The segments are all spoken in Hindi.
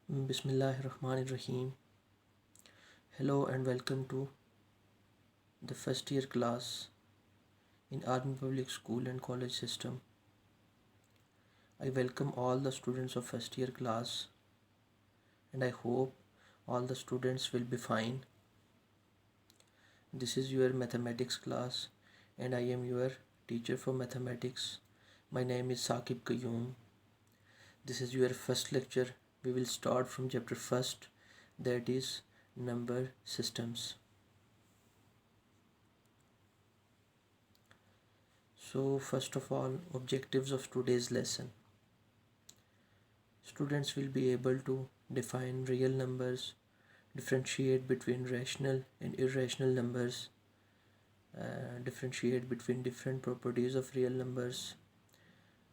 Bismillahirrahmanirrahim. Hello and welcome to the first year class in Army Public School and College System. I welcome all the students of first year class and I hope all the students will be fine. This is your mathematics class and I am your teacher for mathematics. My name is Saqib Qayyum. This is your first lecture. We will start from chapter first, that is number systems. So first of all, objectives of today's lesson. Students will be able to define real numbers, differentiate between rational and irrational numbers, differentiate between different properties of real numbers,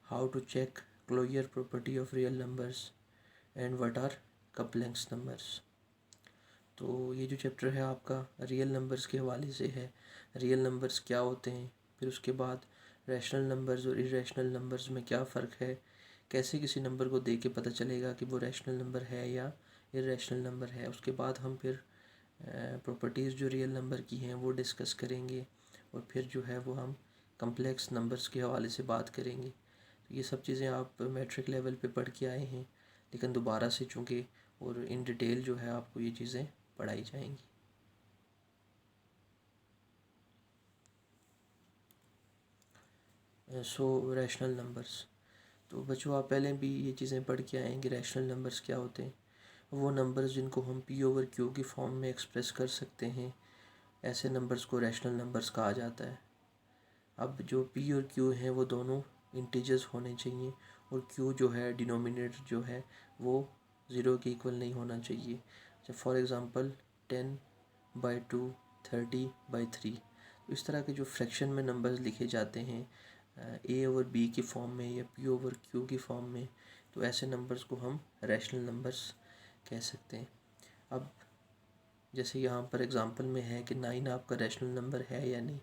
how to check Closure property of real numbers and what are couplings numbers. तो ये जो चैप्टर है आपका रियल नंबर्स के हवाले से है, रियल नंबर्स क्या होते हैं, फिर उसके बाद रैशनल नंबर्स और इरेशनल नंबर्स में क्या फ़र्क है, कैसे किसी नंबर को देख के पता चलेगा कि वो रैशनल नंबर है या इरेशनल नंबर है। उसके बाद हम फिर प्रॉपर्टीज़ जो रियल नंबर की हैं वो डिस्कस करेंगे और फिर जो है वो हम कम्प्लेक्स नंबर्स के हवाले से बात करेंगे। तो ये सब चीज़ें आप मैट्रिक लेवल पे पढ़ के आए हैं, लेकिन दोबारा से चूँकि और इन डिटेल जो है आपको ये चीज़ें पढ़ाई जाएंगी। सो रैशनल नंबर्स, तो बच्चों आप पहले भी ये चीज़ें पढ़ के आएंगे। रैशनल नंबर्स क्या होते हैं? वो नंबर्स जिनको हम पी ओवर क्यू की फॉर्म में एक्सप्रेस कर सकते हैं, ऐसे नंबर्स को रैशनल नंबर्स कहा जाता है। अब जो पी और क्यू हैं वो दोनों इंटीजर्स होने चाहिए और क्यू जो है डिनोमिनेटर जो है वो ज़ीरो के इक्वल नहीं होना चाहिए। जब फॉर एग्ज़ाम्पल 10/2, 30/3, तो इस तरह के जो फ्रैक्शन में नंबर्स लिखे जाते हैं ए ओवर बी की फॉर्म में या पी ओवर क्यू की फॉर्म में, तो ऐसे नंबर्स को हम रैशनल नंबर्स कह सकते हैं। अब जैसे यहाँ पर एग्ज़ाम्पल में है कि 9 आपका रैशनल नंबर है या नहीं,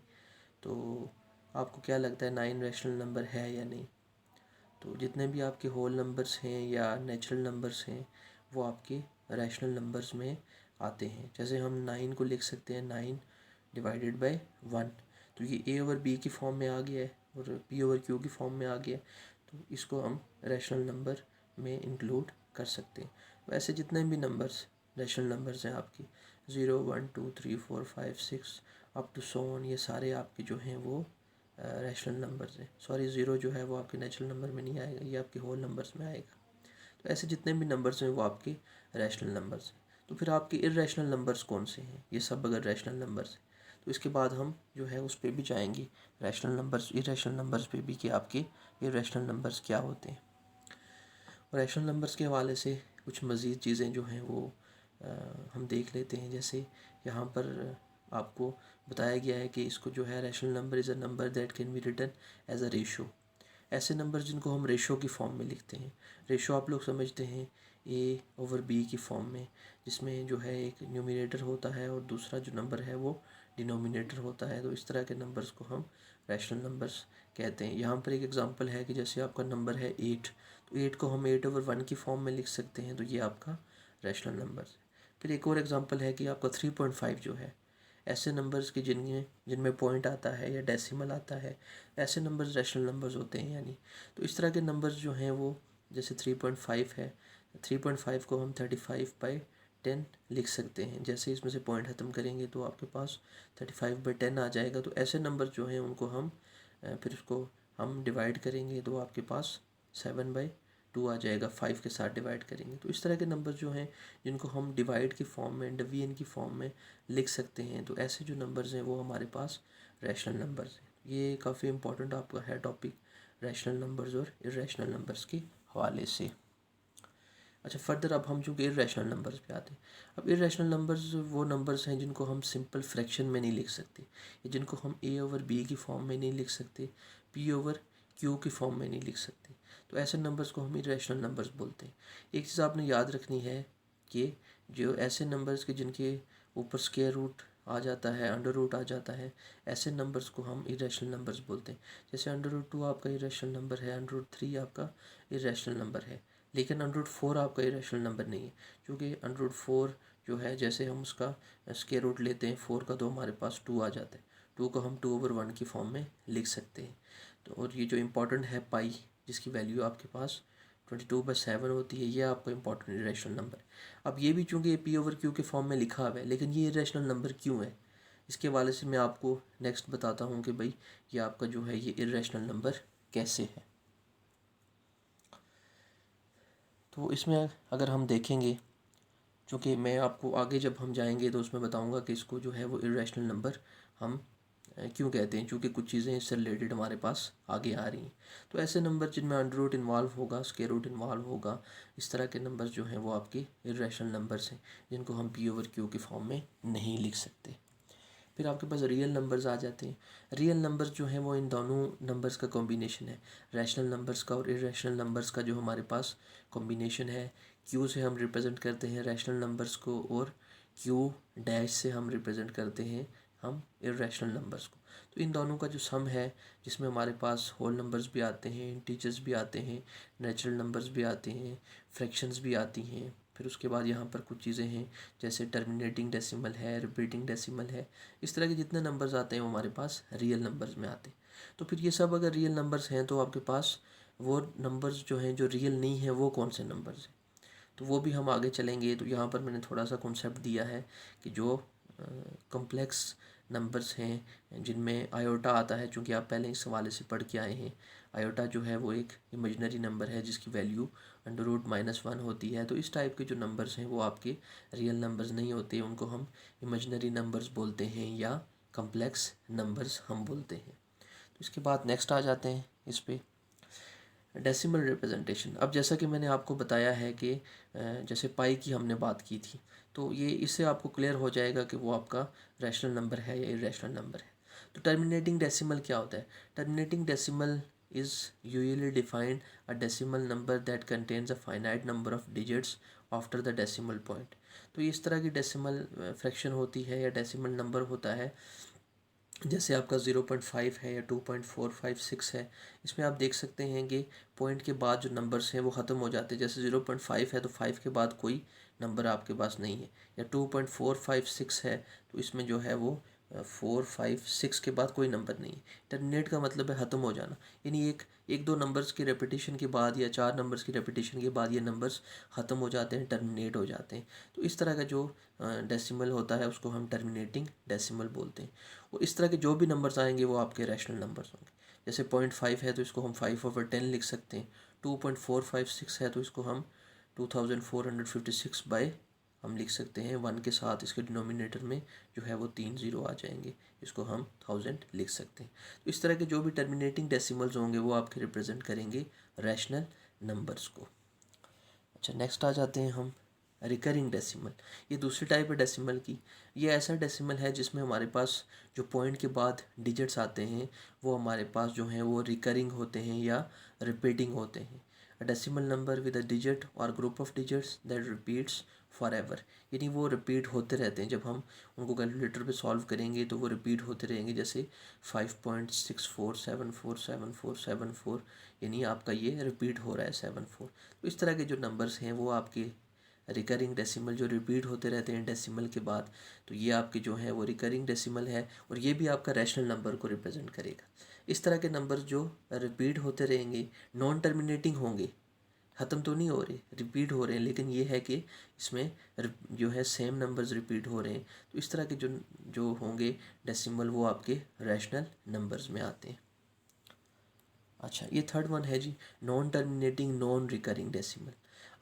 तो आपको क्या लगता है 9 रैशनल नंबर है या नहीं? तो जितने भी आपके होल नंबर्स हैं या नेचुरल नंबर्स हैं वो आपके रैशनल नंबर्स में आते हैं। जैसे हम 9 को लिख सकते हैं 9/1, तो ये ए ओवर बी की फॉर्म में आ गया है और पी ओवर क्यू की फॉर्म में आ गया है, तो इसको हम रैशनल नंबर में इंक्लूड कर सकते हैं। तो ऐसे जितने भी नंबर्स रैशनल नंबर्स हैं आपकी 0, 1, 2, 3, 4, 5, 6 अप टू सो ऑन, ये सारे आपके जो हैं वो रैशनल नंबर्स हैं। सॉरी, ज़ीरो जो है वो आपके नेचुरल नंबर में नहीं आएगा, ये आपके होल नंबर्स में आएगा। तो ऐसे जितने भी नंबर्स हैं वो आपके रैशनल नंबर्स हैं। तो फिर आपके इरेशनल नंबर्स कौन से हैं? ये सब अगर रैशनल नंबर्स हैं तो इसके बाद हम जो है उस पर भी जाएंगे, रैशनल नंबर्स इरेशनल नंबर्स पे भी, कि आपके इरेशनल नंबर्स क्या होते हैं। और रैशनल नंबर्स के हवाले से कुछ मज़ीद चीज़ें जो हैं वो हम देख लेते हैं। जैसे यहाँ पर आपको बताया गया है कि इसको जो है rational number is a number that can be written as a ratio. ऐसे नंबर जिनको हम रेशो की फॉर्म में लिखते हैं। रेशो आप लोग समझते हैं ए ओवर बी की फॉर्म में, जिसमें जो है एक न्यूमिनेटर होता है और दूसरा जो नंबर है वो डिनोमिनेटर होता है। तो इस तरह के नंबर्स को हम रैशनल नंबर्स कहते हैं। यहाँ पर एक एग्जांपल है कि जैसे आपका नंबर है 8, तो 8 को हम 8/1 की फॉर्म में लिख सकते हैं, तो ये आपका रैशनल नंबर है। फिर एक और एग्जांपल है कि आपका 3.5 जो है, ऐसे नंबर्स के जिनमें पॉइंट आता है या डेसिमल आता है, ऐसे नंबर्स रैशनल नंबर्स होते हैं। यानी तो इस तरह के नंबर्स जो हैं वो, जैसे 3.5 है, 3.5 को हम 35/10 लिख सकते हैं। जैसे इसमें से पॉइंट ख़त्म करेंगे तो आपके पास 35/10 आ जाएगा। तो ऐसे नंबर जो हैं उनको हम फिर उसको हम डिवाइड करेंगे तो आपके पास 7/2 आ जाएगा, 5 के साथ डिवाइड करेंगे। तो इस तरह के नंबर जो हैं जिनको हम डिवाइड की फॉर्म में, डिवीजन की फॉर्म में लिख सकते हैं, तो ऐसे जो नंबर्स हैं वो हमारे पास रैशनल नंबर्स हैं। ये काफ़ी इंपॉर्टेंट आपका है टॉपिक, रैशनल नंबर्स और इरेशनल नंबर्स के हवाले से। अच्छा, फर्दर अब हम चूँकि इरेशनल नंबर्स पे आते हैं। अब इरेशनल नंबर्स वो नंबर्स हैं जिनको हम सिंपल फ्रैक्शन में नहीं लिख सकते, या जिनको हम ए ओवर बी की फॉर्म में नहीं लिख सकते, पी ओवर क्यू की फॉर्म में नहीं लिख सकते। तो ऐसे नंबर्स को हम इरेशनल नंबर्स बोलते हैं। एक चीज़ आपने याद रखनी है कि जो ऐसे नंबर्स के जिनके ऊपर स्क्वायर रूट आ जाता है, अंडर रूट आ जाता है, ऐसे नंबर्स को हम इरेशनल नंबर्स बोलते हैं। जैसे अंडर रूट 2 आपका इरेशनल नंबर है, अंडर रूट 3 आपका इरेशनल नंबर है। लेकिन √4 आपका इरेशनल नंबर नहीं है, क्योंकि √4 जो है, जैसे हम उसका स्क्वायर रूट लेते हैं 4 का, तो हमारे पास 2 आ जाता है। 2 को हम 2/1 की फॉर्म में लिख सकते हैं। तो और ये जो इम्पोर्टेंट है पाई, जिसकी वैल्यू आपके पास 22/7 होती है, ये आपका इंपॉर्टेंट इरेशनल नंबर है। अब ये भी चूँकि P/Q के फॉर्म में लिखा हुआ है, लेकिन ये इरेशनल नंबर क्यों है, इसके हवाले से मैं आपको नेक्स्ट बताता हूँ कि भाई ये आपका जो है ये इरेशनल नंबर कैसे है। तो इसमें अगर हम देखेंगे, चूँकि मैं आपको आगे जब हम जाएंगे तो उसमें बताऊंगा कि इसको जो है वो इरेशनल नंबर हम क्यों कहते हैं, क्योंकि कुछ चीज़ें इससे रिलेटेड हमारे पास आगे आ रही हैं। तो ऐसे नंबर जिनमें अंडर रूट इन्वॉल्व होगा, स्क्वायर रूट इन्वॉल्व होगा, इस तरह के नंबर जो हैं वो आपके इरेशनल नंबर्स हैं, जिनको हम P/Q के फॉर्म में नहीं लिख सकते। फिर आपके पास रियल नंबर्स आ जाते हैं। रियल नंबर्स जो हैं वो इन दोनों नंबर्स का कॉम्बिनेशन है, रैशनल नंबर्स का और इरेशनल नंबर्स का जो हमारे पास कॉम्बिनेशन है। क्यू से हम रिप्रेजेंट करते हैं रैशनल नंबर्स को, और क्यू डैश से हम रिप्रेजेंट करते हैं हम इरेशनल नंबर्स को। तो इन दोनों का जो सम है, जिसमें हमारे पास होल नंबर्स भी आते हैं, इंटीजर्स भी आते हैं, नेचुरल नंबर्स भी आते हैं, फ्रैक्शंस भी आती हैं। फिर उसके बाद यहाँ पर कुछ चीज़ें हैं जैसे टर्मिनेटिंग डेसिमल है, रिपीटिंग डेसिमल है। इस तरह के जितने नंबर्स आते हैं वो हमारे पास रियल नंबर्स में आते हैं। तो फिर ये सब अगर रियल नंबर्स हैं, तो आपके पास वो नंबर्स जो हैं जो रियल नहीं है, वो कौन से नंबर्स हैं, तो वो भी हम आगे चलेंगे। तो यहाँ पर मैंने थोड़ा सा कॉन्सेप्ट दिया है कि जो कॉम्प्लेक्स नंबर्स हैं जिनमें आयोटा आता है, चूँकि आप पहले इस हवाले से पढ़ के आए हैं, आयोटा जो है वो एक इमेजिनरी नंबर है जिसकी वैल्यू √-1 होती है। तो इस टाइप के जो नंबर्स हैं वो आपके रियल नंबर्स नहीं होते, उनको हम इमेजिनरी नंबर्स बोलते हैं या कम्प्लेक्स नंबर्स हम बोलते हैं। तो इसके बाद नेक्स्ट आ जाते हैं इस पे डेसिमल रिप्रेजेंटेशन। अब जैसा कि मैंने आपको बताया है कि जैसे पाई की हमने बात की थी, तो ये इससे आपको क्लियर हो जाएगा कि वो आपका रैशनल नंबर है या इरेशनल नंबर है। तो टर्मिनेटिंग डेसिमल क्या होता है? Terminating decimal is usually defined a decimal number that contains a finite number of digits after the decimal point। तो इस तरह की डेसिमल फ्रैक्शन होती है या डेसिमल नंबर होता है, जैसे आपका 0.5 है या 2.456 है। इसमें आप देख सकते हैं कि पॉइंट के बाद जो नंबर्स हैं वो ख़त्म हो जाते हैं। जैसे 0.5 है तो 5 के बाद कोई नंबर आपके पास नहीं है, या 2.456 है तो इसमें जो है वो 456 के बाद कोई नंबर नहीं है। टर्मिनेट का मतलब है ख़त्म हो जाना, यानी एक दो नंबर्स की रेपिटेशन के बाद या 4 नंबर्स की रेपिटेशन के बाद ये नंबर्स ख़त्म हो जाते हैं, टर्मिनेट हो जाते हैं। तो इस तरह का जो डेसिमल होता है उसको हम टर्मिनेटिंग डेसिमल बोलते हैं। और इस तरह के जो भी नंबर्स आएंगे वो आपके रैशनल नंबर्स होंगे। जैसे 0.5 है तो इसको हम 5/10 लिख सकते हैं। 2.456 है तो इसको हम 2456 बाय हम लिख सकते हैं 1 के साथ। इसके डिनोमिनेटर में जो है वो 3 ज़ीरो आ जाएंगे, इसको हम 1000 लिख सकते हैं। तो इस तरह के जो भी टर्मिनेटिंग डेसिमल्स होंगे वो आपके रिप्रेजेंट करेंगे रैशनल नंबर्स को। अच्छा, नेक्स्ट आ जाते हैं हम रिकरिंग डेसिमल। ये दूसरी टाइप है डेसिमल की। ये ऐसा डेसिमल है जिसमें हमारे पास जो पॉइंट के बाद डिजिट्स आते हैं वो हमारे पास जो हैं वो रिकरिंग होते हैं या रिपीटिंग होते हैं। A decimal number with a digit और group of digits that repeats forever, यानी वो रिपीट होते रहते हैं। जब हम उनको कैलकुलेटर पे सॉल्व करेंगे तो वो रिपीट होते रहेंगे। जैसे 5.64747474, यानी आपका ये रिपीट हो रहा है 74। तो इस तरह के जो नंबर्स हैं वो आपके रिकरिंग डेसिमल, जो रिपीट होते रहते हैं डेसिमल के बाद, तो ये आपके जो हैं वो रिकरिंग डेसिमल है, और ये भी आपका रैशनल नंबर को रिप्रेजेंट करेगा। इस तरह के नंबर जो रिपीट होते रहेंगे, नॉन टर्मिनेटिंग होंगे, ख़त्म तो नहीं हो रहे, रिपीट हो रहे हैं, लेकिन ये है कि इसमें जो है सेम नंबर्स रिपीट हो रहे हैं। तो इस तरह के जो जो होंगे डेसिमल वो आपके रैशनल नंबर्स में आते हैं। अच्छा, ये थर्ड वन है जी, non terminating non recurring decimal.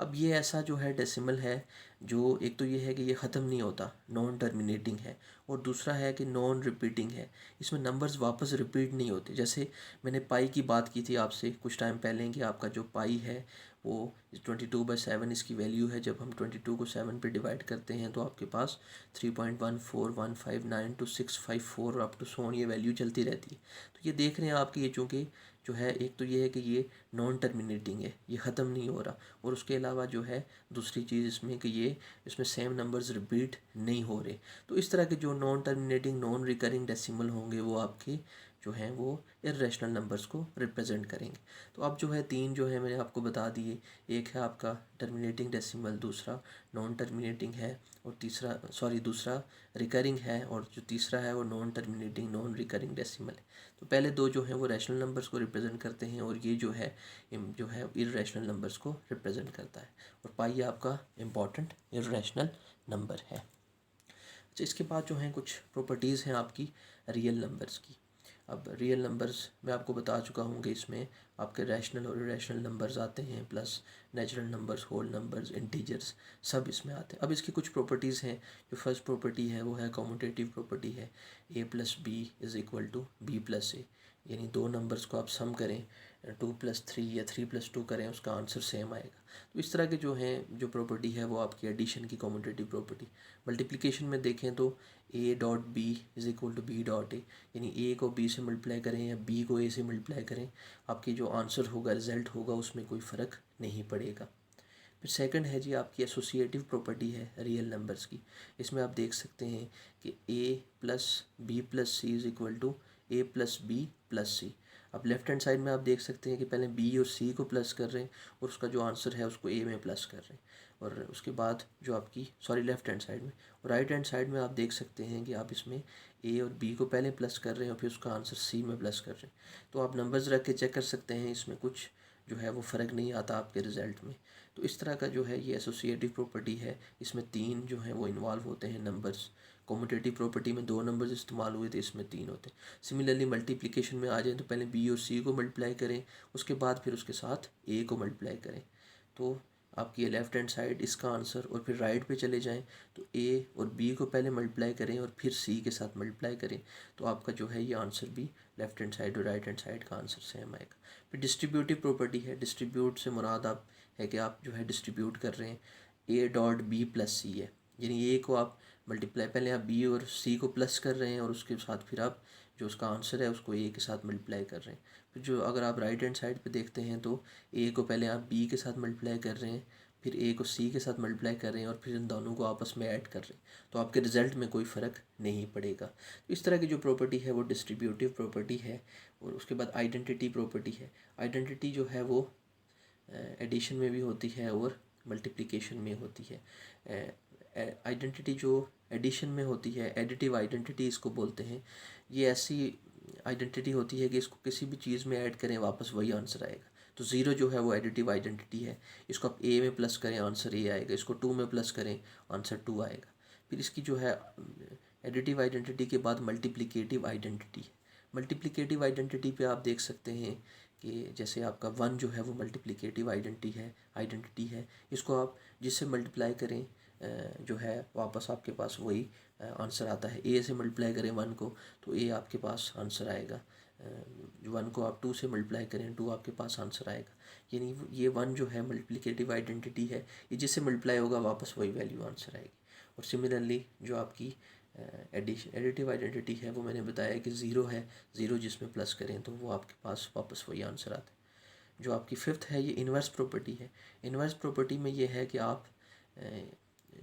अब ये ऐसा जो है डेसिमल है जो, एक तो ये है कि ये ख़त्म नहीं होता, नॉन टर्मिनेटिंग है, और दूसरा है कि नॉन रिपीटिंग है, इसमें नंबर्स वापस रिपीट नहीं होते। जैसे मैंने पाई की बात की थी आपसे कुछ टाइम पहले कि आपका जो पाई है वो 22/7 इसकी वैल्यू है। जब हम 22 को 7 पे डिवाइड करते हैं तो आपके पास 3.14159 अप टू सोन ये वैल्यू चलती रहती है। तो ये देख रहे हैं आपकी, ये चूँकि जो है एक तो ये है कि ये नॉन टर्मिनेटिंग है, ये ख़त्म नहीं हो रहा, और उसके अलावा जो है दूसरी चीज़ इसमें कि ये इसमें सेम नंबर्स रिपीट नहीं हो रहे। तो इस तरह के जो non terminating non recurring decimal होंगे वो आपके जो हैं वो इर्रेशनल नंबर्स को रिप्रेजेंट करेंगे। तो अब जो है तीन जो है मैंने आपको बता दिए, एक है आपका टर्मिनेटिंग डेसिमल, दूसरा नॉन टर्मिनेटिंग है, और दूसरा रिकरिंग है, और जो तीसरा है वो non terminating non recurring decimal है। तो पहले दो जो हैं वो रैशनल नंबर्स को रिप्रेजेंट करते हैं, और ये जो है इर्रेशनल नंबर्स को रिप्रेजेंट करता है। और पाई आपका इम्पॉर्टेंट इर्रेशनल नंबर है। अच्छा, इसके बाद जो हैं कुछ प्रॉपर्टीज़ हैं आपकी रियल नंबर्स की। अब रियल नंबर्स मैं आपको बता चुका हूँ कि इसमें आपके रैशनल और इरेशनल नंबर्स आते हैं, plus natural numbers, whole numbers, integers, सब इसमें आते हैं। अब इसकी कुछ प्रॉपर्टीज़ हैं। जो फर्स्ट प्रॉपर्टी है वो है कॉम्यूटेटिव प्रॉपर्टी है, a plus B is equal to B plus A. यानी दो नंबर्स को आप सम करें, 2+3 या 3+2 करें, उसका आंसर सेम आएगा। तो इस तरह के जो हैं जो प्रॉपर्टी है वो आपकी एडिशन की कॉम्यूटेटिव प्रॉपर्टी। मल्टीप्लिकेशन में देखें तो a dot B is equal to B dot A, यानी a को b से मल्टीप्लाई करें या b को a से मल्टीप्लाई करें, आपकी जो आंसर होगा, रिज़ल्ट होगा, उसमें कोई फ़र्क नहीं पड़ेगा। फिर सेकंड है जी आपकी एसोसिएटिव प्रॉपर्टी है रियल नंबर्स की। इसमें आप देख सकते हैं कि a plus B plus C is equal to A plus B plus C. अब लेफ्ट हैंड साइड में आप देख सकते हैं कि पहले b और c को प्लस कर रहे हैं, और उसका जो आंसर है उसको a में प्लस कर रहे हैं, और उसके बाद जो आपकी लेफ्ट हैंड साइड में, और राइट हैंड साइड में आप देख सकते हैं कि आप इसमें a और b को पहले प्लस कर रहे हैं और फिर उसका आंसर c में प्लस कर रहे हैं। तो आप नंबर्स रख के चेक कर सकते हैं, इसमें कुछ जो है वो फ़र्क नहीं आता आपके रिज़ल्ट में। तो इस तरह का जो है ये एसोसिएटिव प्रॉपर्टी है, इसमें तीन जो है वो इन्वॉल्व होते हैं नंबर्स। कॉम्यूटेटिव प्रॉपर्टी में दो नंबर्स इस्तेमाल हुए थे, इसमें तीन होते हैं। सिमिलरली मल्टीप्लिकेशन में आ जाए तो पहले बी और सी को मल्टीप्लाई करें, उसके बाद फिर उसके साथ ए को मल्टीप्लाई करें। तो आपकी ये लेफ़्ट हैंड साइड इसका आंसर, और फिर राइट पे चले जाएं तो ए और बी को पहले मल्टीप्लाई करें और फिर सी के साथ मल्टीप्लाई करें, तो आपका जो है ये आंसर भी लेफ़्ट हैंड साइड और राइट हैंड साइड का आंसर सेम आएगा। फिर डिस्ट्रीब्यूटिव प्रॉपर्टी है। डिस्ट्रीब्यूट से मुराद आप है कि आप जो है डिस्ट्रीब्यूट कर रहे हैं, ए डॉट बी प्लस सी है, यानी ए को आप मल्टीप्लाई, पहले आप बी और सी को प्लस कर रहे हैं और उसके साथ फिर आप जो उसका आंसर है उसको ए के साथ मल्टीप्लाई कर रहे हैं। फिर जो अगर आप राइट हैंड साइड पे देखते हैं तो ए को पहले आप बी के साथ मल्टीप्लाई कर रहे हैं, फिर ए को सी के साथ मल्टीप्लाई कर रहे हैं, और फिर इन दोनों को आपस में ऐड कर रहे हैं, तो आपके रिज़ल्ट में कोई फ़र्क नहीं पड़ेगा। तो इस तरह की जो प्रॉपर्टी है वो डिस्ट्रीब्यूटिव प्रॉपर्टी है। और उसके बाद आइडेंटिटी प्रॉपर्टी है। आइडेंटिटी जो है वो एडिशन में भी होती है और मल्टीप्लिकेशन में होती है। आइडेंटिटी जो एडिशन में होती है, एडिटिव आइडेंटिटी इसको बोलते हैं। ये ऐसी आइडेंटिटी होती है कि इसको किसी भी चीज़ में ऐड करें वापस वही आंसर आएगा। तो ज़ीरो जो है वो एडिटिव आइडेंटिटी है, इसको आप ए में प्लस करें आंसर ए आएगा, इसको 2 में प्लस करें आंसर 2 आएगा। फिर इसकी जो है एडिटिव आइडेंटिटी के बाद मल्टीप्लिकेटिव आइडेंटिटी है। मल्टीप्लिकेटिव आइडेंटिटी पे आप देख सकते हैं कि जैसे आपका 1 जो है वो मल्टीप्लिकेटिव आइडेंटिटी है। इसको आप जिससे मल्टीप्लाई करें जो है वापस आपके पास वही आंसर आता है। ए से मल्टीप्लाई करें 1 को तो ए आपके पास आंसर आएगा, 1 को आप 2 से मल्टीप्लाई करें 2 आपके पास आंसर आएगा। यानी ये 1 जो है मल्टीप्लिकेटिव आइडेंटिटी है, ये जिससे मल्टीप्लाई होगा वापस वही वैल्यू आंसर आएगी। और सिमिलरली जो आपकी एडिटिव आइडेंटिटी है वो मैंने बताया कि ज़ीरो है, ज़ीरो जिसमें प्लस करें तो वो आपके पास वापस वही आंसर आता है। जो आपकी फिफ्थ है ये इन्वर्स प्रॉपर्टी है। इन्वर्स प्रॉपर्टी में ये है कि आप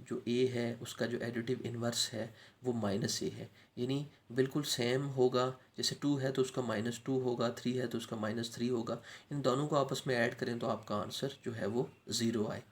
जो ए है उसका जो एडिटिव इन्वर्स है वो माइनस ए है, यानी बिल्कुल सेम होगा। जैसे 2 है तो उसका -2 होगा, 3 है तो उसका -3 होगा। इन दोनों को आपस में ऐड करें तो आपका आंसर जो है वो ज़ीरो आए।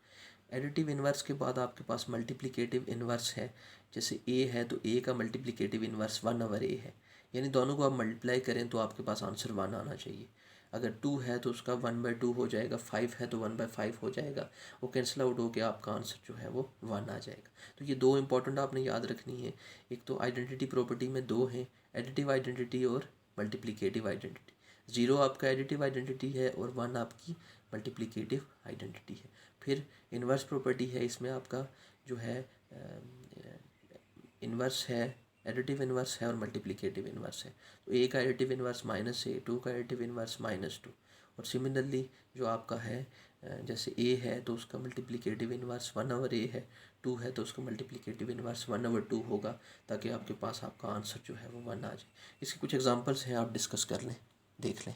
एडिटिव इन्वर्स के बाद आपके पास मल्टीप्लिकेटिव इन्वर्स है। जैसे ए है तो ए का मल्टीप्लिकेटिव इन्वर्स 1/a है, यानी दोनों को आप मल्टीप्लाई करें तो आपके पास आंसर 1 आना चाहिए। अगर 2 है तो उसका 1/2 हो जाएगा, 5 है तो 1/5 हो जाएगा, वो कैंसिल आउट होकर आपका आंसर जो है वो 1 आ जाएगा। तो ये दो इंपॉर्टेंट आपने याद रखनी है। एक तो आइडेंटिटी प्रॉपर्टी में दो हैं, एडिटिव आइडेंटिटी और मल्टीप्लिकेटिव आइडेंटिटी। 0 आपका एडिटिव आइडेंटिटी है और 1 आपकी मल्टीप्लिकेटिव आइडेंटिटी है। फिर इन्वर्स प्रॉपर्टी है, इसमें आपका जो है इन्वर्स है, एडिटिव इन्वर्स है और मल्टीप्लिकेटिव इन्वर्स है। तो ए का एडिटिव इन्वर्स -a, 2 का एडिटिव इन्वर्स -2। और सिमिलरली जो आपका है जैसे ए है तो उसका मल्टीप्लिकेटिव इन्वर्स 1/a है, 2 है तो उसका मल्टीप्लिकेटिव इन्वर्स 1/2 होगा, ताकि आपके पास आपका आंसर जो है वो 1 आ जाए। इसके कुछ एग्जांपल्स हैं, आप डिस्कस कर लें, देख लें।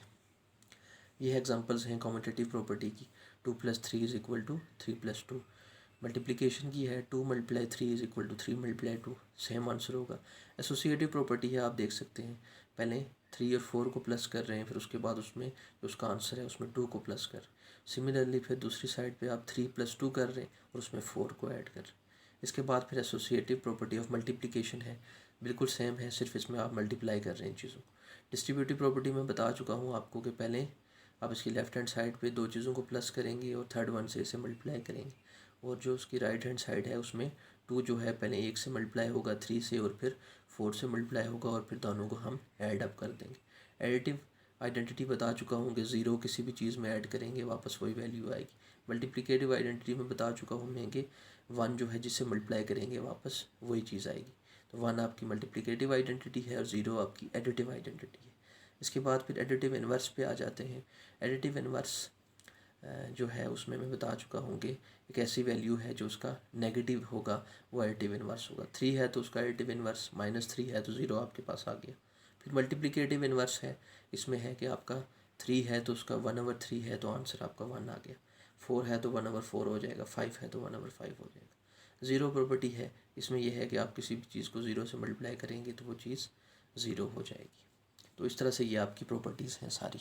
ये एग्जांपल्स हैं कॉम्यूटेटिव प्रॉपर्टी की। 2 + 3 = 3 + 2। मल्टीप्लिकेशन की है 2 × 3 = 3 × 2, सेम आंसर होगा। एसोसिएटिव प्रॉपर्टी है, आप देख सकते हैं पहले 3 और 4 को प्लस कर रहे हैं, फिर उसके बाद उसमें जो उसका आंसर है उसमें 2 को प्लस कर। सिमिलरली फिर दूसरी साइड पे आप 3 + 2 कर रहे हैं और उसमें 4 को ऐड कर रहे हैं। इसके बाद फिर एसोसिएटिव प्रॉपर्टी ऑफ मल्टीप्लिकेशन है, बिल्कुल सेम है, सिर्फ इसमें आप मल्टीप्लाई कर रहे हैं इन चीज़ों को। डिस्ट्रीब्यूटिव प्रॉपर्टी में बता चुका हूँ आपको कि पहले आप इसकी लेफ्ट हैंड साइड पे 2 चीज़ों को प्लस करेंगे और थर्ड वन से इसे मल्टीप्लाई करेंगे, और जो उसकी राइट हैंड साइड है उसमें 2 जो है पहले 1 से मल्टीप्लाई होगा 3 से, और फिर 4 से मल्टीप्लाई होगा, और फिर दोनों को हम ऐड अप कर देंगे। एडिटिव आइडेंटिटी बता चुका हूँ कि 0 किसी भी चीज़ में ऐड करेंगे वापस वही वैल्यू आएगी। मल्टीप्लिकेटिव आइडेंटिटी में बता चुका हूँ मैं कि 1 जो है जिससे मल्टीप्लाई करेंगे वापस वही चीज़ आएगी। तो 1 आपकी मल्टीप्लिकेटिव आइडेंटिटी है और 0 आपकी एडिटिव आइडेंटिटी है। इसके बाद फिर एडिटिव इन्वर्स पे आ जाते हैं। एडिटिव इन्वर्स जो है उसमें मैं बता चुका हूँ कि एक ऐसी वैल्यू है जो उसका नेगेटिव होगा वो एडिटिव इन्वर्स होगा। 3 है तो उसका एडिटिव इन्वर्स -3 है तो 0 आपके पास आ गया। फिर मल्टीप्लिकेटिव इन्वर्स है, इसमें है कि आपका 3 है तो उसका 1/3 है तो आंसर आपका 1 आ गया। 4 है तो 1/4 हो जाएगा, 5 है तो 1/5 हो जाएगा। 0 प्रॉपर्टी है, इसमें यह है कि आप किसी भी चीज़ को 0 से मल्टीप्लाई करेंगे तो वो चीज़ 0 हो जाएगी। तो इस तरह से ये आपकी प्रॉपर्टीज़ हैं सारी।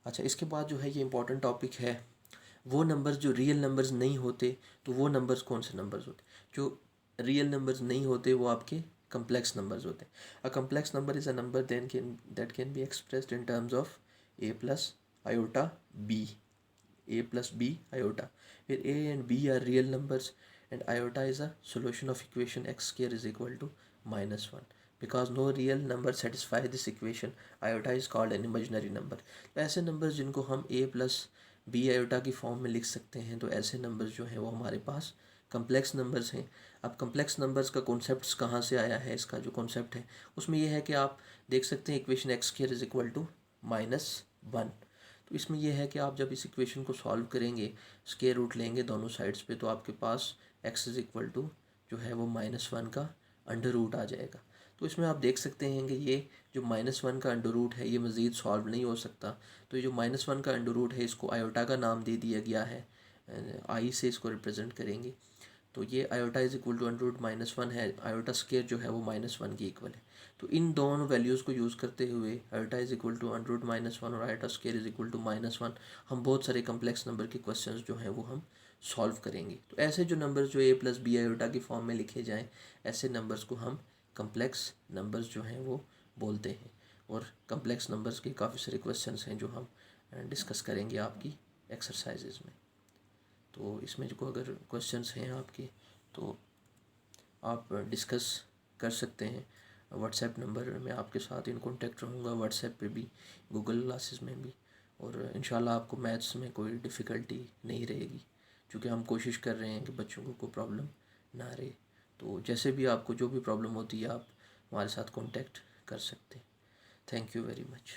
अच्छा, इसके बाद जो है ये इंपॉर्टेंट टॉपिक है, वो नंबर्स जो रियल नंबर्स नहीं होते। तो वो नंबर्स कौन से नंबर्स होते? जो रियल नंबर्स नहीं होते वो आपके कम्प्लेक्स नंबर्स होते हैं। अ complex number is a number that can be expressed in terms of a + iota b, a + b iota, where a and b are real numbers and iota is a solution of equation x² is equal to -1. Because no real number satisfy this equation, iota is called an imaginary number. तो ऐसे नंबर्स जिनको हम a + b iota की फॉर्म में लिख सकते हैं, तो ऐसे नंबर्स जो हैं वो हमारे पास कम्प्लेक्स नंबर्स हैं। अब कम्प्लेक्स नंबर्स का कॉन्सेप्ट कहाँ से आया है, इसका जो कॉन्सेप्ट है उसमें यह है कि आप देख सकते हैं equation x² is equal to -1। तो इसमें यह है कि आप जब इस इक्वेशन को सॉल्व करेंगे, स्क्वायर रूट लेंगे दोनों साइड्स पे, तो आपके पास x इज़ इक्वल टू जो है वो -1 का अंडर रूट आ जाएगा। तो इसमें आप देख सकते हैं कि ये जो -1 का अंडर रूट है ये मज़ीद सॉल्व नहीं हो सकता। तो ये जो -1 का अंडर रूट है इसको आयोटा का नाम दे दिया गया है, आई से इसको रिप्रेजेंट करेंगे। तो ये iota is equal to under root -1 है, आयोटा स्क्वायर जो है वो -1 की इक्वल है। तो इन दोनों वैल्यूज़ को यूज़ करते हुए iota is equal to under root -1 और iota square is equal to -1 हम बहुत सारे कम्प्लेक्स नंबर के क्वेश्चंस जो हैं वो हम सॉल्व करेंगे। तो ऐसे जो नंबर्स जो a + b आयोटा की फॉर्म में लिखे जाएँ, ऐसे नंबर्स को हम कम्प्लेक्स नंबर्स जो हैं वो बोलते हैं। और कम्प्लेक्स नंबर्स के काफ़ी सारे क्वेश्चंस हैं जो हम डिस्कस करेंगे आपकी एक्सरसाइजेज़ में। तो इसमें जो अगर क्वेश्चंस हैं आपके तो आप डिस्कस कर सकते हैं। व्हाट्सएप नंबर में आपके साथ इन कॉन्टेक्ट रहूँगा, व्हाट्सएप पे भी, गूगल क्लासेस में भी, और इंशाल्लाह आपको मैथ्स में कोई डिफ़िकल्टी नहीं रहेगी, क्योंकि हम कोशिश कर रहे हैं कि बच्चों को कोई प्रॉब्लम ना रहे। तो जैसे भी आपको जो भी प्रॉब्लम होती है आप हमारे साथ कॉन्टेक्ट कर सकते हैं। Thank you very much.